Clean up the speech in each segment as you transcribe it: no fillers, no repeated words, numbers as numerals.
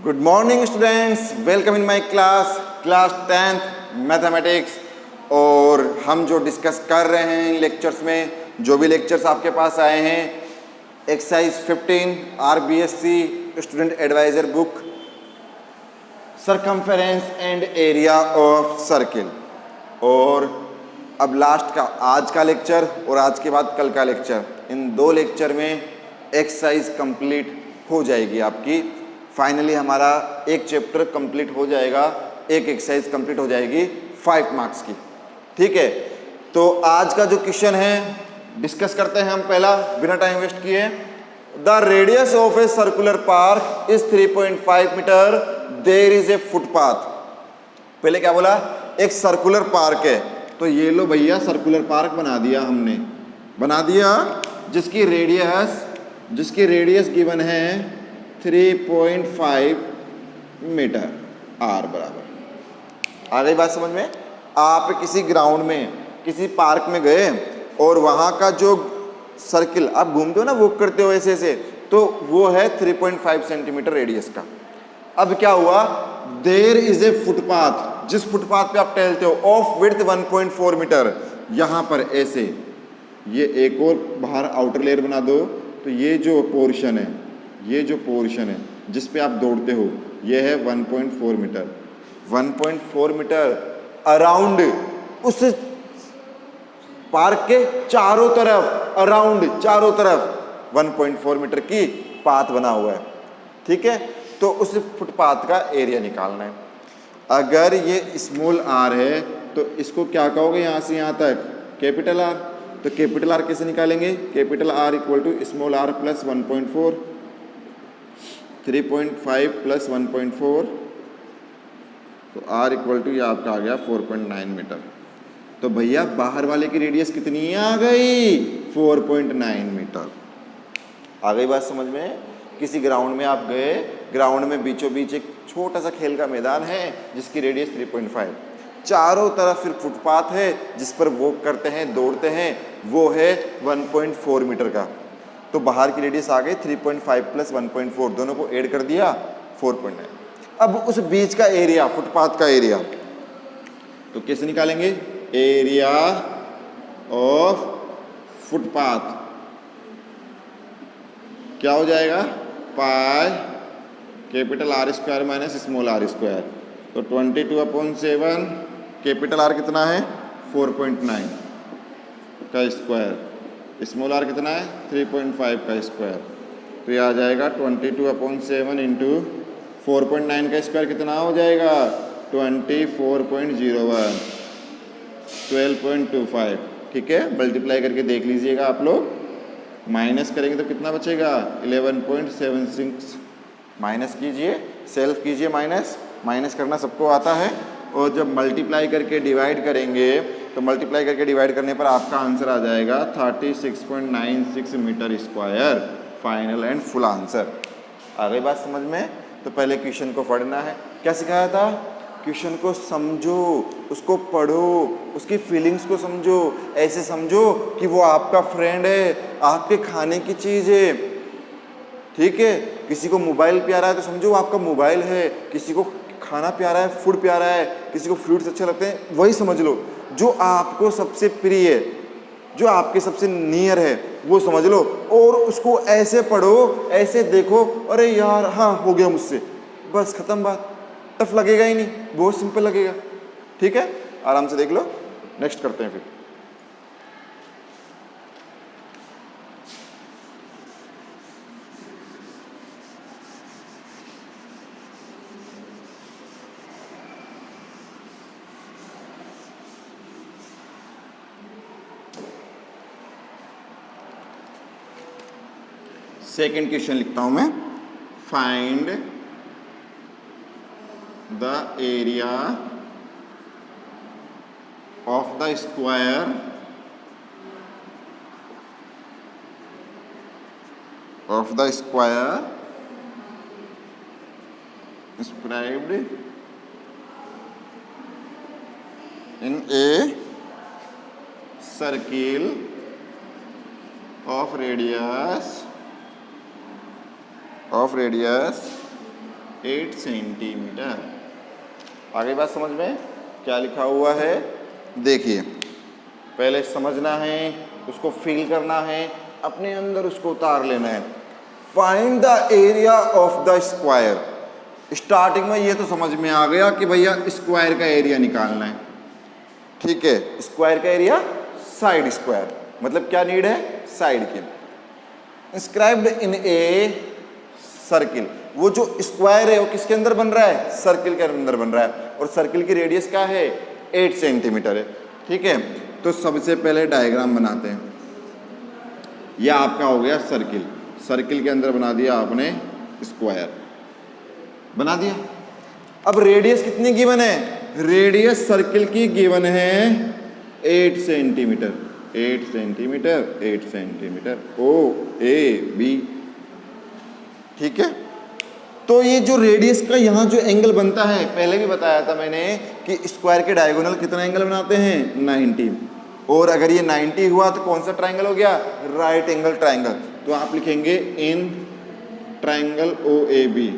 Good morning students, welcome in my class 10th mathematics. और हम जो डिस्कस कर रहे हैं इन लेक्चर्स में, जो भी लेक्चर्स आपके पास आए हैं, exercise 15 RBSC student advisor book, circumference and area of circle. और अब लास्ट का आज का लेक्चर और आज के बाद कल का लेक्चर, इन दो लेक्चर में एक्सरसाइज कंप्लीट हो जाएगी आपकी। फाइनली हमारा एक चैप्टर कंप्लीट हो जाएगा, एक एक्सरसाइज कंप्लीट हो जाएगी 5 मार्क्स की। ठीक है, तो आज का जो क्वेश्चन है डिस्कस करते हैं हम पहला, बिना टाइम वेस्ट किए। The radius of a circular park is 3.5 metre, there is a footpath. पहले क्या बोला, एक सर्कुलर पार्क है, तो ये लो भैया सर्कुलर पार्क बना दिया हमने, बना दिया, जिसकी रेडियस गिवन है 3.5 मीटर, आर बराबर। आ गई बात समझ में। आप किसी ग्राउंड में, किसी पार्क में गए और वहाँ का जो सर्किल आप घूमते हो ना, वॉक करते हो ऐसे ऐसे, तो वो है 3.5 सेंटीमीटर रेडियस का। अब क्या हुआ, देयर इज ए फुटपाथ, जिस फुटपाथ पे आप टहलते हो, ऑफ विड्थ 1.4 मीटर, यहाँ पर ऐसे ये एक और बाहर आउटर लेयर बना दो, तो ये जो पोर्शन है, ये जो पोर्शन है जिस पे आप दौड़ते हो, ये है 1.4 मीटर। 1.4 मीटर अराउंड उस पार्क के चारों तरफ, अराउंड चारों तरफ 1.4 मीटर की पाथ बना हुआ है। ठीक है, तो उस फुटपाथ का एरिया निकालना है। अगर ये स्मॉल आर है तो इसको क्या कहोगे, यहाँ से यहाँ तक कैपिटल आर। तो कैपिटल आर कैसे निकालेंगे, capital R equal to small R plus 1.4, 3.5 plus 1.4, तो आर इक्वल टू ये आपका आ गया 4.9 मीटर। तो भैया बाहर वाले की रेडियस कितनी आ गई, 4.9 मीटर। आ गई बात समझ में। किसी ग्राउंड में आप गए, ग्राउंड में बीचों बीच एक छोटा सा खेल का मैदान है जिसकी रेडियस 3.5, चारों तरफ फिर फुटपाथ है जिस पर वॉक करते हैं, दौड़ते हैं, वो है 1.4 मीटर का। तो बाहर की रेडियस आ गई 3.5 प्लस 1.4, दोनों को ऐड कर दिया 4.9। अब उस बीच का एरिया, फुटपाथ का एरिया, तो कैसे निकालेंगे, एरिया ऑफ फुटपाथ क्या हो जाएगा, pi capital R square minus small R square. तो 22/7, कैपिटल आर कितना है 4.9 का स्क्वायर, स्मॉल आर कितना है 3.5 का स्क्वायर। तो ये आ जाएगा 22/7 इंटू 4.9 का स्क्वायर कितना हो जाएगा 24.01, 12.25। ठीक है, मल्टीप्लाई करके देख लीजिएगा आप लोग। माइनस करेंगे तो कितना बचेगा 11.76। माइनस कीजिए, सेल्फ कीजिए, माइनस करना सबको आता है। और जब मल्टीप्लाई करके डिवाइड करेंगे तो मल्टीप्लाई करके डिवाइड करने पर आपका आंसर आ जाएगा 36.96 metre square, final and full answer. आ गई बात समझ में। तो पहले क्वेश्चन को पढ़ना है। क्या सिखाया था, क्वेश्चन को समझो, उसको पढ़ो, उसकी फीलिंग्स को समझो, ऐसे समझो कि वो आपका फ्रेंड है, आपके खाने की चीज़ है। ठीक है, किसी को मोबाइल प्यारा है तो समझो वो आपका मोबाइल है, किसी को खाना प्यारा है, फूड प्यारा है, किसी को फ्रूट्स अच्छे लगते हैं, वही समझ लो। जो आपको सबसे प्रिय है, जो आपके सबसे नियर है, वो समझ लो और उसको ऐसे पढ़ो, ऐसे देखो, अरे यार हाँ हो गया मुझसे, बस खत्म बात। टफ लगेगा ही नहीं, बहुत सिंपल लगेगा। ठीक है, आराम से देख लो। नेक्स्ट करते हैं फिर। सेकेंड क्वेश्चन लिखता हूं मैं। Find the area of the square described in a circle of radius 8 centimetre. आगे बात समझ में क्या लिखा हुआ है देखिए, पहले समझना है, उसको फील करना है, अपने अंदर उसको उतार लेना है। Find the area of the square. Starting में ये तो समझ में आ गया कि भैया स्क्वायर का एरिया निकालना है, ठीक है। स्क्वायर का एरिया साइड स्क्वायर, मतलब क्या नीड है, साइड की। इंस्क्राइब्ड इन ए सर्किल, वो जो स्क्वायर है वो किसके अंदर बन रहा है, सर्किल के अंदर बन रहा है, और सर्किल की रेडियस क्या है, 8 सेंटीमीटर है, ठीक है। तो सबसे पहले डायग्राम बनाते हैं। यह आपका हो गया सर्किल, सर्किल के अंदर बना दिया आपने स्क्वायर, बना दिया। अब रेडियस कितनी गिवन है, रेडियस सर्किल की गिवन है 8 centimetre, 8 centimetre, 8 centimetre, O A B, ठीक है। तो ये जो रेडियस का यहाँ जो एंगल बनता है, पहले भी बताया था मैंने कि स्क्वायर के डायगोनल कितना एंगल बनाते हैं, 90, और अगर ये 90 हुआ तो कौन सा ट्राइंगल हो गया, राइट एंगल ट्राइंगल। तो आप लिखेंगे in triangle O A B,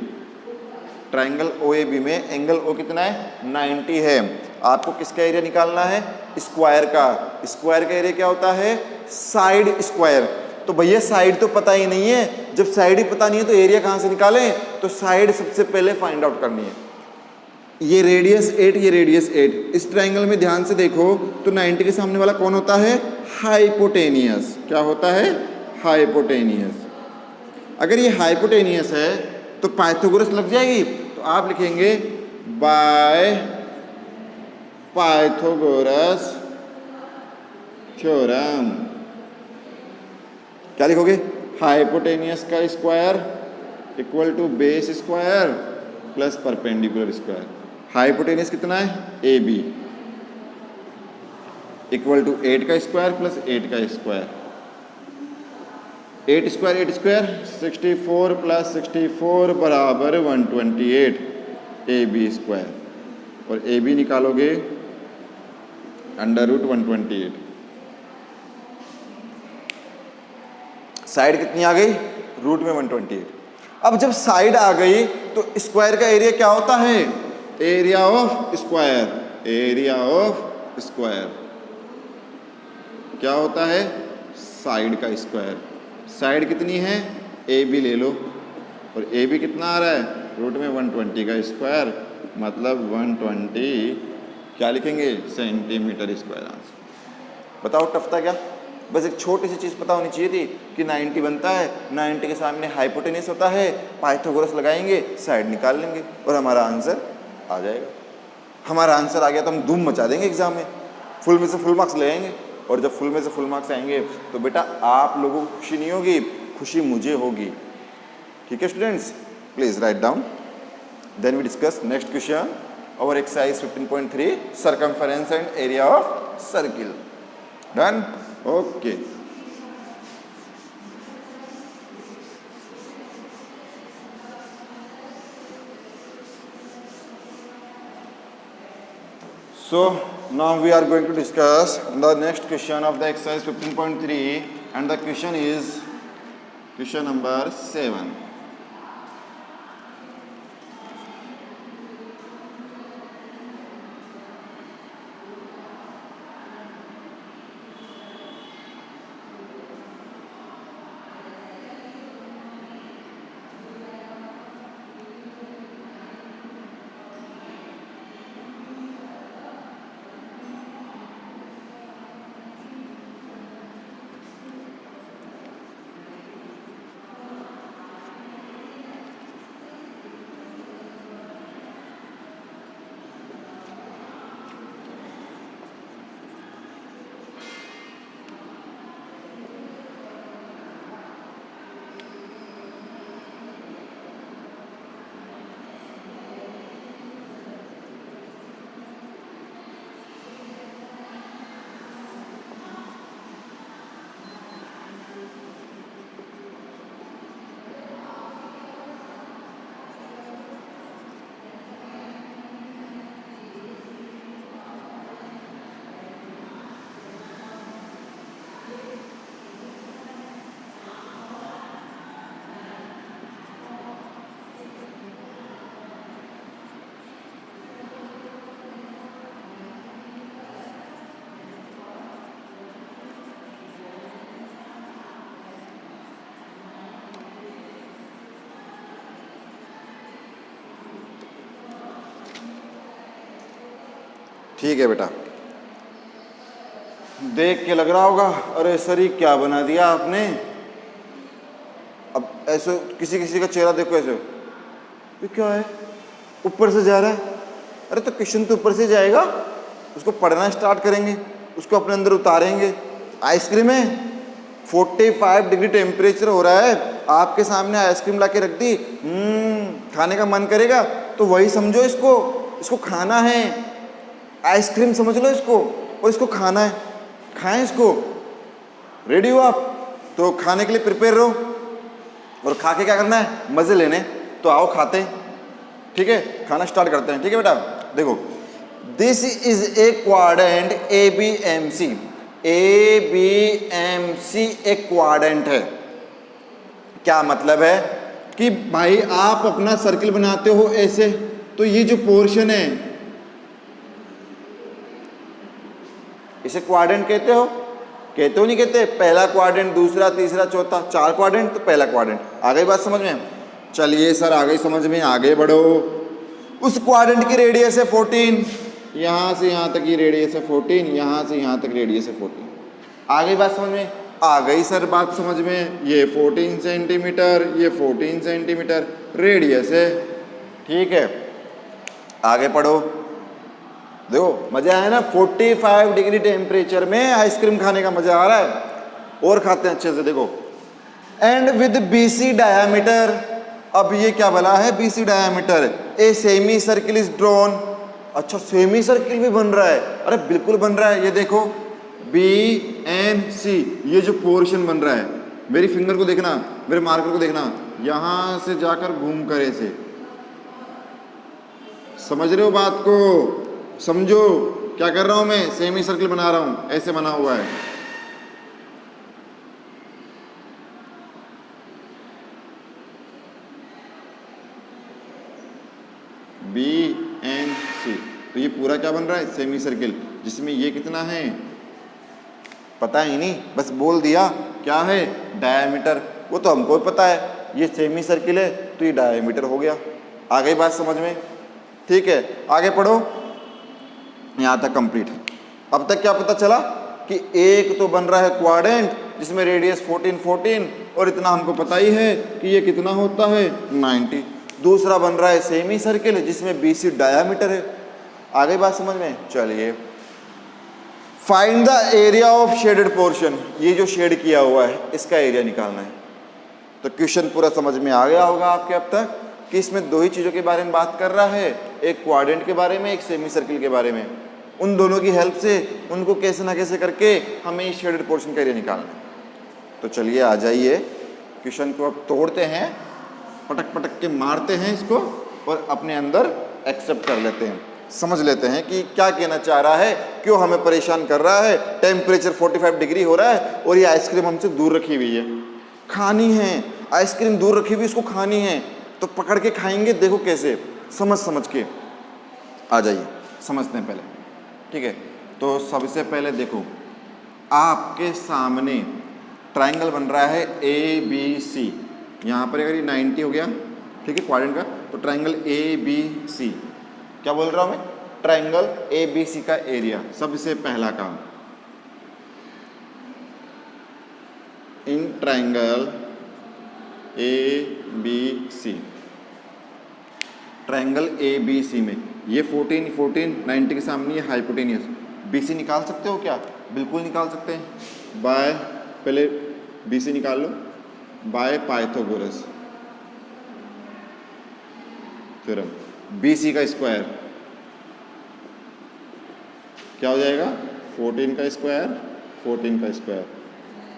triangle O A B में एंगल ओ कितना है, 90 है। आपको किसका एरिया निकालना है, स्क्वायर का। स्क्वायर का एरिया क्या होता है, साइड स्क्वायर। तो भैया साइड तो पता ही नहीं है, जब साइड ही पता नहीं है तो एरिया कहाँ से निकालें, तो साइड सबसे पहले फाइंड आउट करनी है। ये रेडियस 8, ये रेडियस 8, इस ट्राइंगल में ध्यान से देखो तो 90 के सामने वाला कौन होता है, हाइपोटेनियस। क्या होता है, हाइपोटेनियस। अगर ये हाइपोटेनियस है तो पाइथागोरस लग जाएगी, तो आप लिखेंगे बाय पाइथागोरस थ्योरम। क्या लिखोगे, हाइपोटेनियस का square equal to base square plus perpendicular square. Hypotenuse कितना है, ए बी, इक्वल टू 8 का स्क्वायर प्लस 8 का स्क्वायर। 8 स्क्वायर 8 स्क्वायर 64 प्लस 64 बराबर 128 ए बी स्क्वायर, और ए बी निकालोगे अंडर रूट 128। साइड कितनी आ गई, रूट में 128। अब जब साइड आ गई तो स्क्वायर का एरिया क्या होता है, area of square, area of square क्या होता है, साइड का स्क्वायर। साइड कितनी है, ए बी ले लो, और ए बी कितना आ रहा है, रूट में 120 का स्क्वायर, मतलब 120 क्या लिखेंगे, सेंटीमीटर स्क्वायर आंसर। बताओ टफ था क्या, बस एक छोटी सी चीज़ पता होनी चाहिए थी कि 90 बनता है, 90 के सामने हाइपोटेनस होता है, पाइथागोरस लगाएंगे, साइड निकाल लेंगे और हमारा आंसर आ जाएगा। हमारा आंसर आ गया तो हम धूम मचा देंगे एग्जाम में, फुल में से फुल मार्क्स ले आएंगे। और जब फुल में से फुल मार्क्स आएंगे तो बेटा आप लोगों को खुशी नहीं होगी, खुशी मुझे होगी। ठीक है students, please write down, then we discuss next question और exercise 15.3 circumference and area of circle. Done, okay. So now we are going to discuss the next question of the exercise 15.3, and the question is question number 7. ठीक है बेटा, देख के लग रहा होगा अरे सर ये क्या बना दिया आपने। अब ऐसे किसी किसी का चेहरा देखो, ऐसे ये क्या है, ऊपर से जा रहा है। अरे तो क्वेश्चन तो ऊपर से जाएगा, उसको पढ़ना स्टार्ट करेंगे, उसको अपने अंदर उतारेंगे। आइसक्रीम है, 45 डिग्री टेम्परेचर हो रहा है, आपके सामने आइसक्रीम ला के रख दी, खाने का मन करेगा तो वही समझो इसको, इसको खाना है। आइसक्रीम समझ लो इसको, और इसको खाना है, खाएं इसको। रेडी हो आप? तो खाने के लिए प्रिपेयर रहो, और खा के क्या करना है, मजे लेने। तो आओ खाते हैं, ठीक है, खाना स्टार्ट करते हैं। ठीक है बेटा, देखो this is a quadrant ABMC। ABMC एक क्वाड्रेंट है। क्या मतलब है कि भाई आप अपना सर्किल बनाते हो ऐसे, तो ये जो पोर्शन है इसे क्वाड्रेंट कहते हो? कहते हो नहीं कहते? पहला क्वाड्रेंट, दूसरा, तीसरा, चौथा, 4 क्वाड्रेंट, तो पहला क्वाड्रेंट। आ गई बात समझ में? चलिए सर आ गई समझ में, आगे बढ़ो। उस क्वाड्रेंट की रेडियस है 14, यहाँ से यहाँ तक की रेडियस है 14, यहाँ से यहाँ तक रेडियस है 14। आ गई बात समझ में? आ गई सर बात समझ में। ये 14 सेंटीमीटर, ये 14 सेंटीमीटर रेडियस है। ठीक है, आगे पढ़ो। देखो मजा आया ना, 45 डिग्री टेम्परेचर में आइसक्रीम खाने का मजा आ रहा है, और खाते हैं अच्छे से। देखो एंड विद BC डायामीटर। अब ये क्या बना है, BC diameter. A semi circle is drawn. अच्छा सेमी सर्किल भी बन रहा है? अरे बिल्कुल बन रहा है। ये देखो BNC, ये जो पोर्शन बन रहा है, मेरी फिंगर को देखना, मेरे मार्कर को देखना, यहां से जाकर घूम कर ऐसे, समझ रहे हो बात को? समझो क्या कर रहा हूं मैं, सेमी सर्किल बना रहा हूं, ऐसे बना हुआ है। BNC, तो ये पूरा क्या बन रहा है, सेमी सर्किल, जिसमें ये कितना है पता ही नहीं, बस बोल दिया क्या है, डायामीटर। वो तो हमको भी पता है, ये सेमी सर्किल है तो ये डायामीटर हो गया। आ गई बात समझ में? ठीक है, आगे पढ़ो। यहाँ तक कंप्लीट। अब तक क्या पता चला कि एक तो बन रहा है क्वाड्रेंट जिसमें रेडियस 14 14, और इतना हमको पता ही है कि ये कितना होता है 90। दूसरा बन रहा है सेमी सर्किल जिसमें BC डायामीटर है। आ गई बात समझ में? चलिए, find the area of shaded portion. ये जो शेड किया हुआ है इसका एरिया निकालना है। तो क्वेश्चन पूरा समझ में आ गया होगा आपके अब तक कि इसमें दो ही चीज़ों के बारे में बात कर रहा है, एक क्वाड्रेंट के बारे में, एक सेमी सर्किल के बारे में। उन दोनों की हेल्प से उनको कैसे ना कैसे करके हमें इस शेडेड पोर्शन का एरिया निकालना है। तो चलिए आ जाइए, क्वेश्चन को अब तोड़ते हैं, पटक पटक के मारते हैं इसको, और अपने अंदर एक्सेप्ट कर लेते हैं, समझ लेते हैं कि क्या कहना चाह रहा है, क्यों हमें परेशान कर रहा है। टेम्परेचर 45 डिग्री हो रहा है और ये आइसक्रीम हमसे दूर रखी हुई है, खानी है आइसक्रीम, दूर रखी हुई इसको खानी है, तो पकड़ के खाएंगे। देखो कैसे, समझ समझ के। आ जाइए समझते हैं पहले, ठीक है। तो सबसे पहले देखो, आपके सामने ट्राइंगल बन रहा है ABC। यहाँ पर अगर ये 90 हो गया, ठीक है, क्वाड्रेंट का, तो ट्राइंगल ABC, क्या बोल रहा हूँ मैं, ट्राइंगल ABC का एरिया। सबसे पहला काम, in triangle ABC, triangle ABC में ये 14 14 90 के सामने ये हाइपोटेनियस BC निकाल सकते हो क्या? बिल्कुल निकाल सकते हैं। बाय, पहले BC निकाल लो बाय पाइथागोरस थ्योरम। BC का स्क्वायर क्या हो जाएगा, 14 का स्क्वायर 14 का स्क्वायर,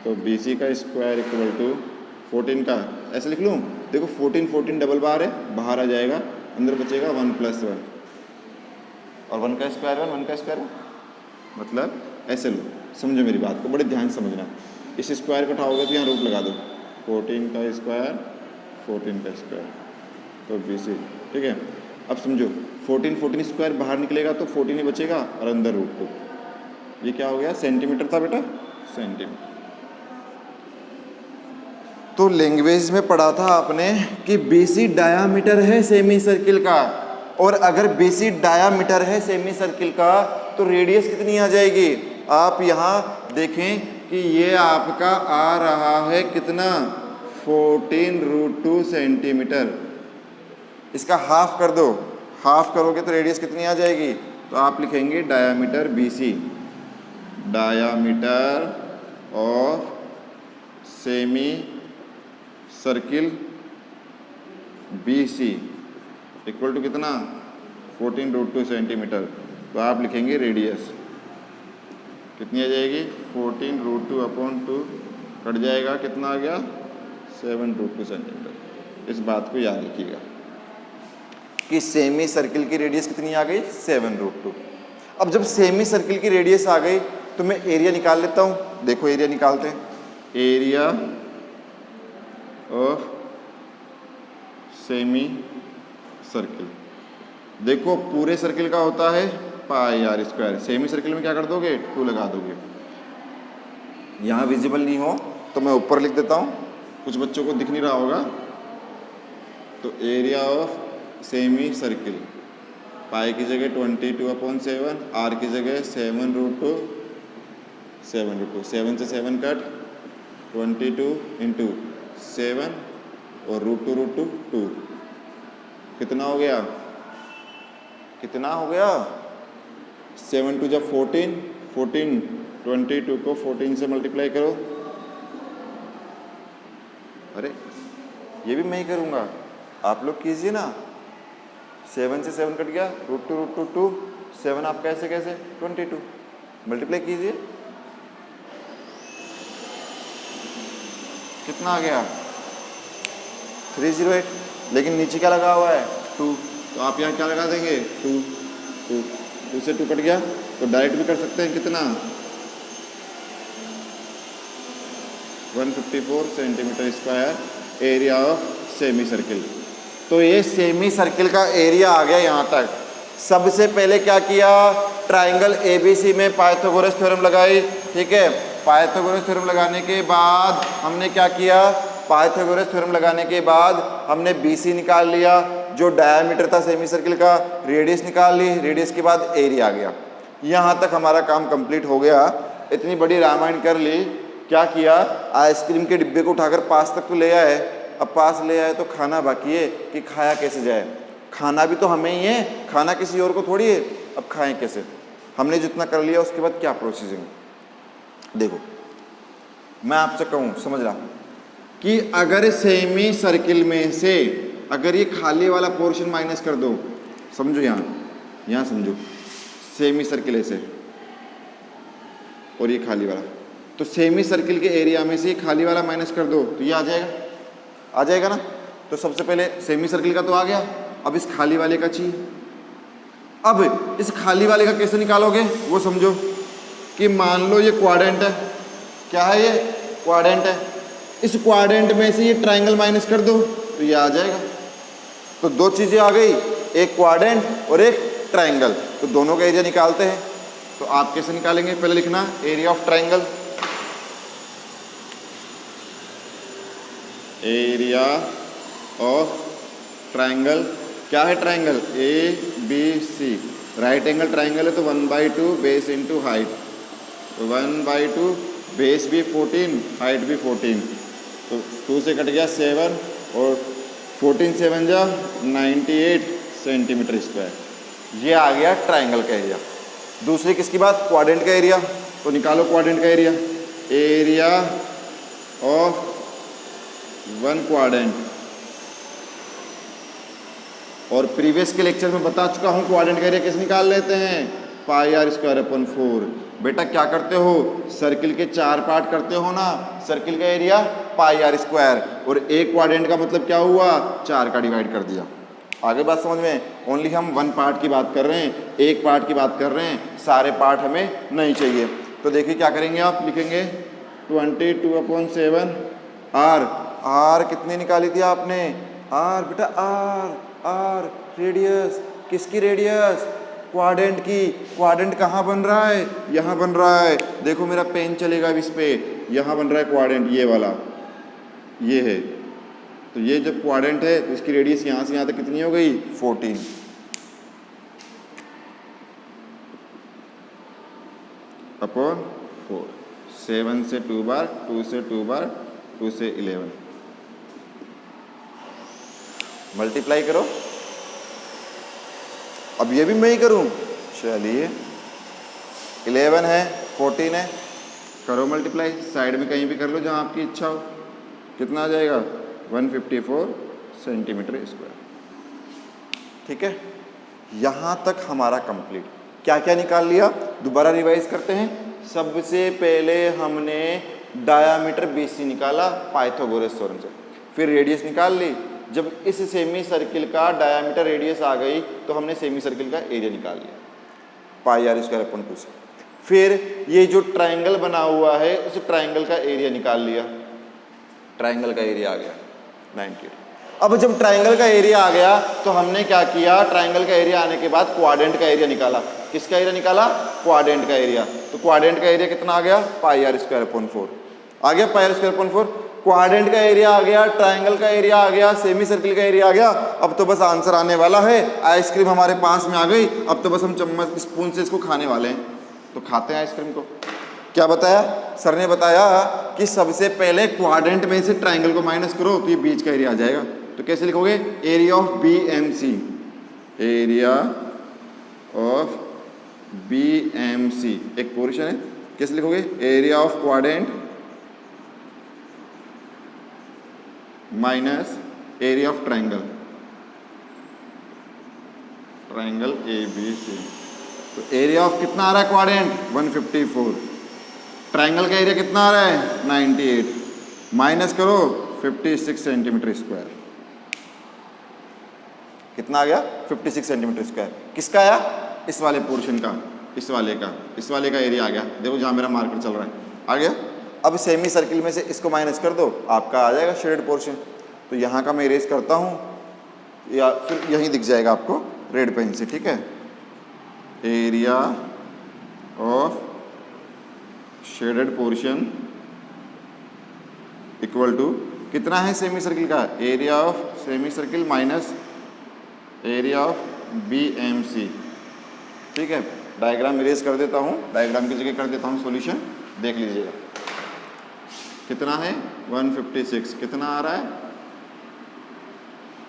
तो BC का स्क्वायर इक्वल टू 14 का, ऐसे लिख लूँ। देखो 14 14 डबल बार है, बाहर आ जाएगा, अंदर बचेगा 1 + 1, और 1 का स्क्वायर 1 1 का स्क्वायर 1, मतलब ऐसे लो। समझो मेरी बात को, बड़े ध्यान से समझना। इस स्क्वायर को उठाओगे तो यहाँ रूट लगा दो, 14 का स्क्वायर 14 का स्क्वायर, तो BC, ठीक है। अब समझो 14 14 स्क्वायर बाहर निकलेगा तो 14 ही बचेगा, और अंदर रूट 2। ये क्या हो गया, सेंटीमीटर था बेटा, सेंटीमीटर। तो लैंग्वेज में पढ़ा था आपने कि BC डायामीटर है सेमी सर्किल का, और अगर BC डायामीटर है सेमी सर्किल का तो रेडियस कितनी आ जाएगी? आप यहाँ देखें कि ये आपका आ रहा है कितना, 14√2 सेंटीमीटर। इसका हाफ कर दो, हाफ करोगे तो रेडियस कितनी आ जाएगी? तो आप लिखेंगे diameter BC, diameter of semi circle BC equal to कितना, 14√2 सेंटीमीटर। तो आप लिखेंगे रेडियस कितनी आ जाएगी, 14√2/2 कट जाएगा, कितना आ गया, 7√2 सेंटीमीटर। इस बात को याद रखिएगा कि सेमी सर्किल की रेडियस कितनी आ गई, 7√2। अब जब सेमी सर्किल की रेडियस आ गई तो मैं एरिया निकाल लेता हूँ। देखो एरिया निकालते हैं, एरिया ऑफ सेमी सर्किल। देखो पूरे सर्किल का होता है πr², सेमी सर्किल में क्या कर दोगे, 2 लगा दोगे। यहाँ विजिबल नहीं हो तो मैं ऊपर लिख देता हूँ, कुछ बच्चों को दिख नहीं रहा होगा। तो एरिया ऑफ सेमी सर्किल, पाई की जगह 22/7, आर की जगह 7√2, 7 से 7 कट, 22 × 7 और √2 2। कितना हो गया, कितना हो गया, 7 2 जब 14, 22 को 14 से मल्टीप्लाई करो। अरे ये भी मैं ही करूँगा, आप लोग कीजिए ना। 7 से 7 कट गया, √2 2, 7 आप कैसे 22 मल्टीप्लाई कीजिए, कितना आ गया, 308। लेकिन नीचे क्या लगा हुआ है, 2, तो आप यहाँ क्या लगा देंगे, 2 से 2 कट गया। तो डायरेक्ट भी कर सकते हैं, कितना, 154 centimetre square area of semi circle. तो ये सेमी सर्किल का एरिया आ गया यहाँ तक। सबसे पहले क्या किया, ट्राइंगल ABC में पाइथागोरस थ्योरम लगाई, ठीक है। पाइथागोरस थ्योरम लगाने के बाद हमने क्या किया, पाइथागोरस थ्योरम लगाने के बाद हमने BC निकाल लिया, जो डायामीटर था सेमी सर्किल का, रेडियस निकाल ली, रेडियस के बाद एरिया आ गया। यहाँ तक हमारा काम कंप्लीट हो गया। इतनी बड़ी रामायण कर ली। क्या किया, आइसक्रीम के डिब्बे को उठाकर पास तक तो ले आए। अब पास ले आए तो खाना बाकी है कि खाया कैसे जाए। खाना भी तो हमें ही है, खाना किसी और को थोड़ी है। अब खाएं कैसे, हमने जितना कर लिया उसके बाद क्या प्रोसीजिंग। देखो मैं आपसे कहूँ, समझ रहा कि अगर सेमी सर्किल में से अगर ये खाली वाला पोर्शन माइनस कर दो, समझो यहाँ समझो, सेमी सर्किल ऐसे और ये खाली वाला, तो सेमी सर्किल के एरिया में से खाली वाला माइनस कर दो तो ये आ जाएगा ना। तो सबसे पहले सेमी सर्किल का तो आ गया, अब इस खाली वाले का चाहिए। अब इस खाली वाले का कैसे निकालोगे वो समझो कि मान लो ये क्वाड्रेंट है, क्या है, ये क्वाड्रेंट है। इस क्वाड्रेंट में से ये ट्राइंगल माइनस कर दो तो ये आ जाएगा। तो दो चीज़ें आ गई, एक क्वाड्रेंट और एक ट्राइंगल। तो दोनों का एरिया निकालते हैं। तो आप कैसे निकालेंगे, पहले लिखना area of triangle, area of triangle. क्या है triangle, ABC, right angle triangle है तो 1/2 बेस इंटू हाइट, तो 1/2 बेस भी 14, हाइट भी 14, तो 2 से कट गया 7 और 14 7 जा 98 सेंटीमीटर स्क्वायर। ये आ गया ट्राइंगल का एरिया। दूसरी किसकी बात, क्वाड्रेंट का एरिया। तो निकालो क्वाड्रेंट का area, area of one quadrant. और प्रीवियस के लेक्चर में बता चुका हूँ क्वाड्रेंट का एरिया कैसे निकाल लेते हैं, πr²/4। बेटा क्या करते हो, सर्किल के 4 पार्ट करते हो ना, सर्किल का एरिया πr², और एक क्वाड्रेंट का मतलब क्या हुआ, 4 का डिवाइड कर दिया। आगे बात समझ में, ओनली हम 1 पार्ट की बात कर रहे हैं, एक पार्ट की बात कर रहे हैं, सारे पार्ट हमें नहीं चाहिए। तो देखिए क्या करेंगे, आप लिखेंगे 22/7 आर कितनी निकाली थी आपने, आर बेटा आर रेडियस, किसकी रेडियस, क्वाड्रेंट की। क्वाड्रेंट कहाँ बन रहा है, यहाँ बन रहा है। देखो मेरा पेन चलेगा अब इस पे, यहाँ बन रहा है क्वाड्रेंट, ये वाला ये है। तो ये जब क्वाड्रेंट है तो इसकी रेडियस यहाँ से यहाँ तक कितनी हो गई, 14। अपॉन 4, 7 से 2 बार, 2 से 2 बार, 2 से 11, मल्टीप्लाई करो। अब ये भी मैं ही करूं, चलिए 11 है, 14 है, करो मल्टीप्लाई, साइड में कहीं भी कर लो जहां आपकी इच्छा हो। कितना आ जाएगा 154 सेंटीमीटर स्क्वायर। ठीक है, यहां तक हमारा कंप्लीट। क्या क्या निकाल लिया, दोबारा रिवाइज करते हैं। सबसे पहले हमने डायामीटर BC निकाला पाइथागोरस थ्योरम से, फिर रेडियस निकाल ली। जब इस सेमी सर्किल का डायामीटर रेडियस आ गई तो हमने सेमी सर्किल का एरिया निकाल लिया पाई r स्क्वायर अपॉन 2 से। फिर ये जो ट्राइंगल बना हुआ है उस ट्राइंगल का एरिया निकाल लिया, ट्राइंगल का एरिया आ गया 98। अब जब ट्राइंगल का एरिया आ गया तो हमने क्या किया, ट्राइंगल का एरिया आने के बाद क्वाड्रेंट का एरिया निकाला। किसका एरिया निकाला, क्वाड्रेंट का एरिया। तो क्वाड्रेंट का एरिया कितना आ गया, पाई r स्क्वायर अपॉन 4 आ गया, पाई r स्क्वायर अपॉन 4। क्वाड्रेंट का एरिया आ गया, ट्राइंगल का एरिया आ गया, सेमी सर्किल का एरिया आ गया। अब तो बस आंसर आने वाला है, आइसक्रीम हमारे पास में आ गई। अब तो बस हम चम्मच स्पून से इसको खाने वाले हैं। तो खाते हैं आइसक्रीम को। क्या बताया सर ने, बताया कि सबसे पहले क्वाड्रेंट में से ट्राइंगल को माइनस करो तो ये बीच का एरिया आ जाएगा। तो कैसे लिखोगे, area of BMC, area of BMC एक पोर्शन है। कैसे लिखोगे, area of quadrant minus area of triangle, triangle ABC। तो एरिया ऑफ कितना आ रहा है क्वाड्रेंट 154, ट्राइंगल का एरिया कितना आ रहा है 98, माइनस करो 56 सेंटीमीटर स्क्वायर। कितना आ गया 56 सेंटीमीटर स्क्वायर। किसका आया, इस वाले पोर्शन का, इस वाले का एरिया आ गया। देखो जहां मेरा मार्कर चल रहा है आ गया। अब सेमी सर्किल में से इसको माइनस कर दो, आपका आ जाएगा शेडेड पोर्शन। तो यहाँ का मैं इरेज करता हूँ या फिर यहीं दिख जाएगा आपको रेड पेन से। ठीक है, area of shaded portion equal to कितना है सेमी सर्किल का, area of semi circle minus area of BMC। ठीक है, डायग्राम इरेज कर देता हूँ, डायग्राम की जगह कर देता हूँ सॉल्यूशन, देख लीजिएगा कितना है 156। कितना आ रहा है,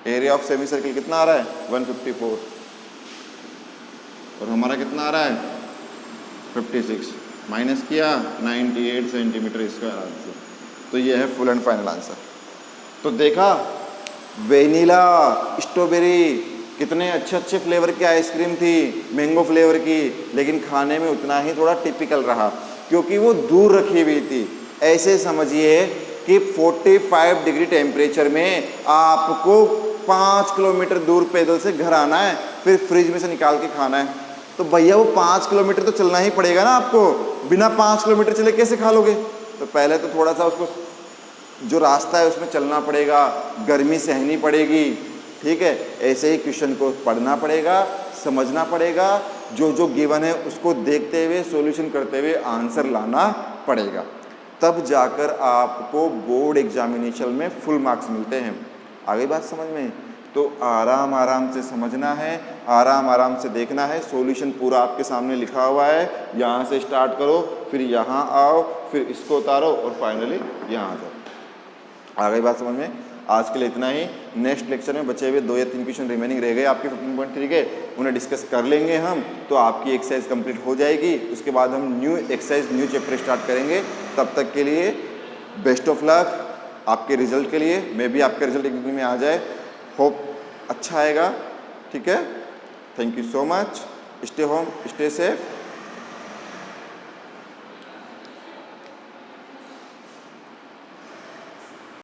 एरिया ऑफ सेमी सर्किल कितना आ रहा है 154 और हमारा कितना आ रहा है 56, माइनस किया 98 सेंटीमीटर स्क्वायर आंसर। तो ये है फुल एंड फाइनल आंसर। तो देखा, वेनिला, स्ट्रॉबेरी, कितने अच्छे अच्छे फ्लेवर की आइसक्रीम थी, मैंगो फ्लेवर की, लेकिन खाने में उतना ही थोड़ा टिपिकल रहा क्योंकि वो दूर रखी हुई थी। ऐसे समझिए कि 45 डिग्री टेम्परेचर में आपको 5 किलोमीटर दूर पैदल से घर आना है, फिर फ्रिज में से निकाल के खाना है। तो भैया वो 5 किलोमीटर तो चलना ही पड़ेगा ना आपको, बिना 5 किलोमीटर चले कैसे खा लोगे। तो पहले तो थोड़ा सा उसको जो रास्ता है उसमें चलना पड़ेगा, गर्मी सहनी पड़ेगी। ठीक है, ऐसे ही क्वेश्चन को पढ़ना पड़ेगा, समझना पड़ेगा, जो जो गिवन है उसको देखते हुए सॉल्यूशन करते हुए आंसर लाना पड़ेगा, तब जाकर आपको बोर्ड एग्जामिनेशन में फुल मार्क्स मिलते हैं। आ गई बात समझ में। तो आराम आराम से समझना है, आराम आराम से देखना है। सॉल्यूशन पूरा आपके सामने लिखा हुआ है, यहाँ से स्टार्ट करो, फिर यहाँ आओ, फिर इसको उतारो और फाइनली यहाँ आ जाओ। आ गई बात समझ में। आज के लिए इतना ही। नेक्स्ट लेक्चर में बचे हुए 2 या 3 क्वेश्चन रिमेनिंग रह गए आपके 15.3 के, उन्हें डिस्कस कर लेंगे हम, तो आपकी एक्सरसाइज कंप्लीट हो जाएगी। उसके बाद हम new exercise, new chapter start करेंगे। तब तक के लिए बेस्ट ऑफ लक आपके रिजल्ट के लिए। मैं भी आपका रिजल्ट एक दिन में आ जाए, होप अच्छा आएगा। ठीक है, thank you so much. Stay home, stay safe.